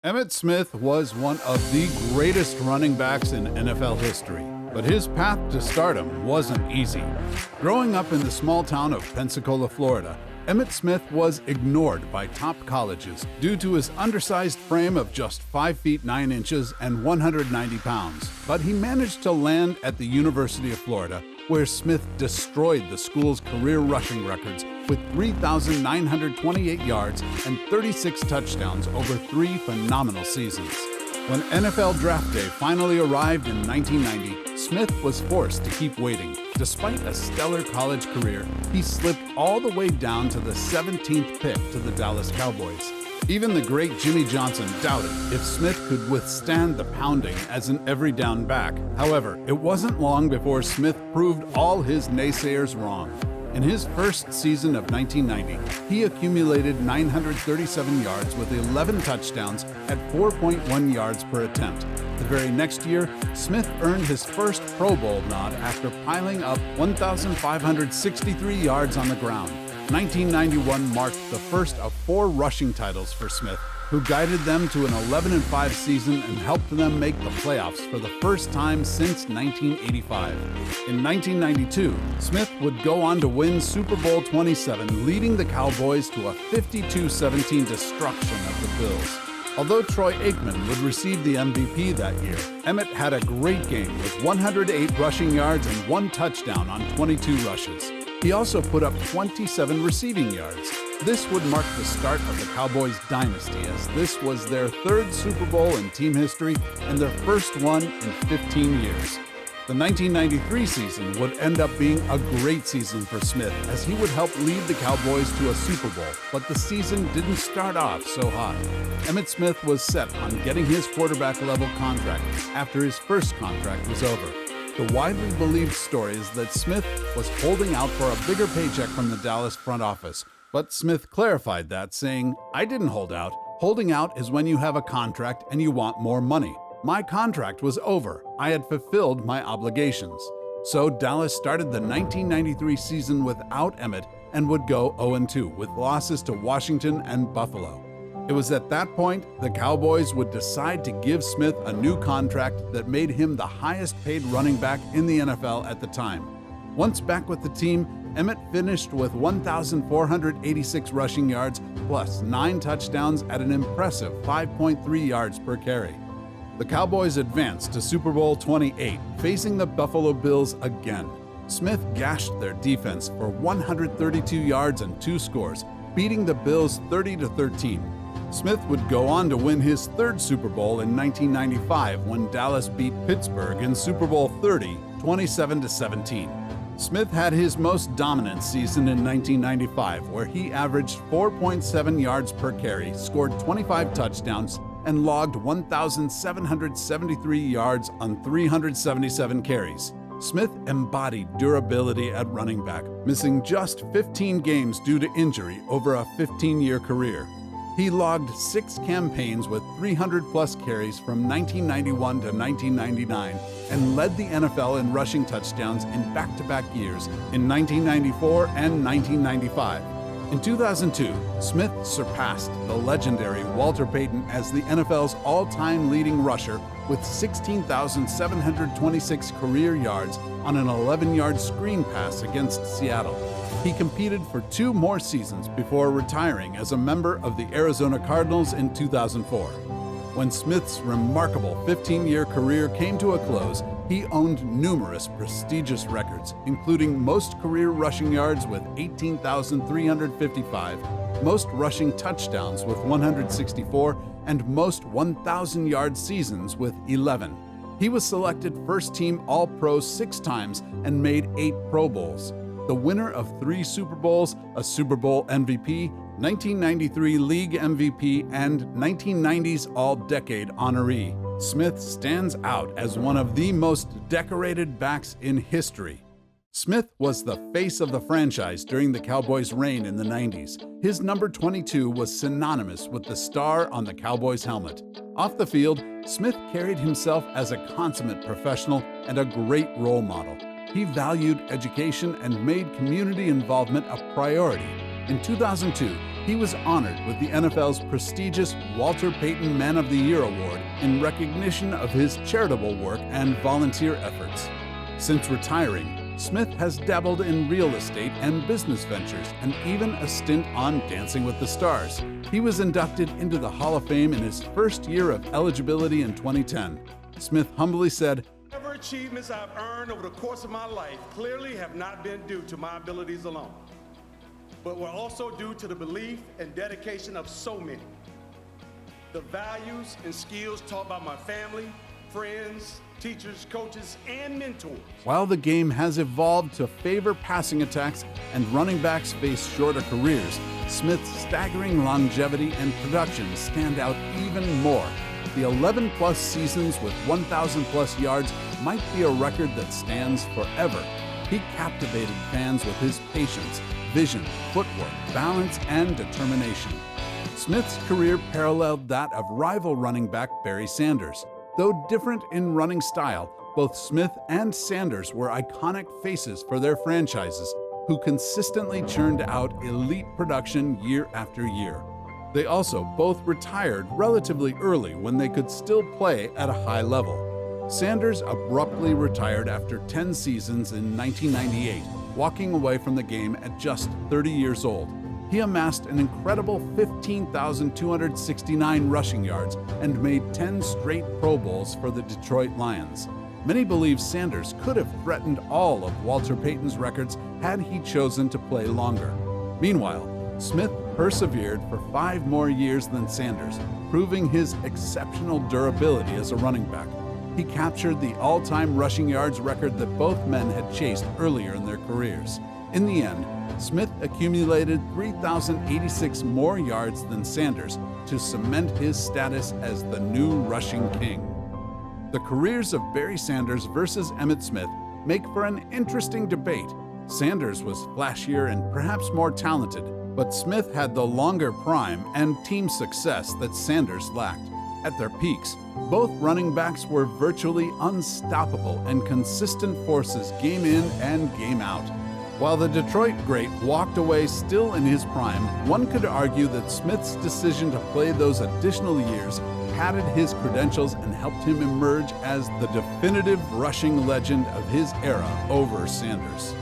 Emmitt Smith was one of the greatest running backs in NFL history, but his path to stardom wasn't easy. Growing up in the small town of Pensacola, Florida, Emmitt Smith was ignored by top colleges due to his undersized frame of just 5 feet 9 inches and 190 pounds. But he managed to land at the University of Florida, where Smith destroyed the school's career rushing records with 3,928 yards and 36 touchdowns over 3 phenomenal seasons. When NFL Draft Day finally arrived in 1990, Smith was forced to keep waiting. Despite a stellar college career, he slipped all the way down to the 17th pick to the Dallas Cowboys. Even the great Jimmy Johnson doubted if Smith could withstand the pounding as an every down back. However, it wasn't long before Smith proved all his naysayers wrong. In his first season of 1990, he accumulated 937 yards with 11 touchdowns at 4.1 yards per attempt. The very next year, Smith earned his first Pro Bowl nod after piling up 1,563 yards on the ground. 1991 marked the first of 4 rushing titles for Smith, who guided them to an 11-5 season and helped them make the playoffs for the first time since 1985. In 1992, Smith would go on to win Super Bowl 27, leading the Cowboys to a 52-17 destruction of the Bills. Although Troy Aikman would receive the MVP that year, Emmitt had a great game with 108 rushing yards and 1 touchdown on 22 rushes. He also put up 27 receiving yards. This would mark the start of the Cowboys' dynasty, as this was their 3rd Super Bowl in team history and their first one in 15 years. The 1993 season would end up being a great season for Smith, as he would help lead the Cowboys to a Super Bowl, but the season didn't start off so hot. Emmitt Smith was set on getting his quarterback-level contract after his first contract was over. The widely believed story is that Smith was holding out for a bigger paycheck from the Dallas front office, but Smith clarified that, saying, "I didn't hold out. Holding out is when you have a contract and you want more money. My contract was over. I had fulfilled my obligations." So Dallas started the 1993 season without Emmitt and would go 0-2 with losses to Washington and Buffalo. It was at that point the Cowboys would decide to give Smith a new contract that made him the highest-paid running back in the NFL at the time. Once back with the team, Emmitt finished with 1,486 rushing yards plus 9 touchdowns at an impressive 5.3 yards per carry. The Cowboys advanced to Super Bowl 28, facing the Buffalo Bills again. Smith gashed their defense for 132 yards and 2 scores, beating the Bills 30-13. Smith would go on to win his 3rd Super Bowl in 1995 when Dallas beat Pittsburgh in Super Bowl 30, 27-17. Smith had his most dominant season in 1995, where he averaged 4.7 yards per carry, scored 25 touchdowns, and logged 1,773 yards on 377 carries. Smith embodied durability at running back, missing just 15 games due to injury over a 15-year career. He logged 6 campaigns with 300-plus carries from 1991 to 1999 and led the NFL in rushing touchdowns in back-to-back years in 1994 and 1995. In 2002, Smith surpassed the legendary Walter Payton as the NFL's all-time leading rusher with 16,726 career yards on an 11-yard screen pass against Seattle. He competed for 2 more seasons before retiring as a member of the Arizona Cardinals in 2004. When Smith's remarkable 15-year career came to a close, he owned numerous prestigious records, including most career rushing yards with 18,355, most rushing touchdowns with 164, and most 1,000-yard seasons with 11. He was selected first-team All-Pro 6 times and made 8 Pro Bowls. The winner of 3 Super Bowls, a Super Bowl MVP, 1993 League MVP, and 1990s All-Decade honoree, Smith stands out as one of the most decorated backs in history. Smith was the face of the franchise during the Cowboys' reign in the 90s. His number 22 was synonymous with the star on the Cowboys' helmet. Off the field, Smith carried himself as a consummate professional and a great role model. He valued education and made community involvement a priority. In 2002, He was honored with the NFL's prestigious Walter Payton Man of the Year award in recognition of his charitable work and volunteer efforts. Since retiring, Smith has dabbled in real estate and business ventures, and even a stint on Dancing with the Stars. He was inducted into the Hall of Fame in his first year of eligibility in 2010. Smith humbly said, "Whatever achievements I've earned over the course of my life clearly have not been due to my abilities alone, but were also due to the belief and dedication of so many. The values and skills taught by my family, friends, teachers, coaches, and mentors." While the game has evolved to favor passing attacks and running backs face shorter careers, Smith's staggering longevity and production stand out even more. The 11-plus seasons with 1,000-plus yards might be a record that stands forever. He captivated fans with his patience, vision, footwork, balance, and determination. Smith's career paralleled that of rival running back Barry Sanders. Though different in running style, both Smith and Sanders were iconic faces for their franchises, who consistently churned out elite production year after year. They also both retired relatively early when they could still play at a high level. Sanders abruptly retired after 10 seasons in 1998, walking away from the game at just 30 years old. He amassed an incredible 15,269 rushing yards and made 10 straight Pro Bowls for the Detroit Lions. Many believe Sanders could have threatened all of Walter Payton's records had he chosen to play longer. Meanwhile, Smith persevered for 5 more years than Sanders, proving his exceptional durability as a running back. He captured the all-time rushing yards record that both men had chased earlier in their careers. In the end, Smith accumulated 3,086 more yards than Sanders to cement his status as the new rushing king. The careers of Barry Sanders versus Emmitt Smith make for an interesting debate. Sanders was flashier and perhaps more talented, but Smith had the longer prime and team success that Sanders lacked. At their peaks, both running backs were virtually unstoppable and consistent forces game in and game out. While the Detroit great walked away still in his prime, one could argue that Smith's decision to play those additional years padded his credentials and helped him emerge as the definitive rushing legend of his era over Sanders.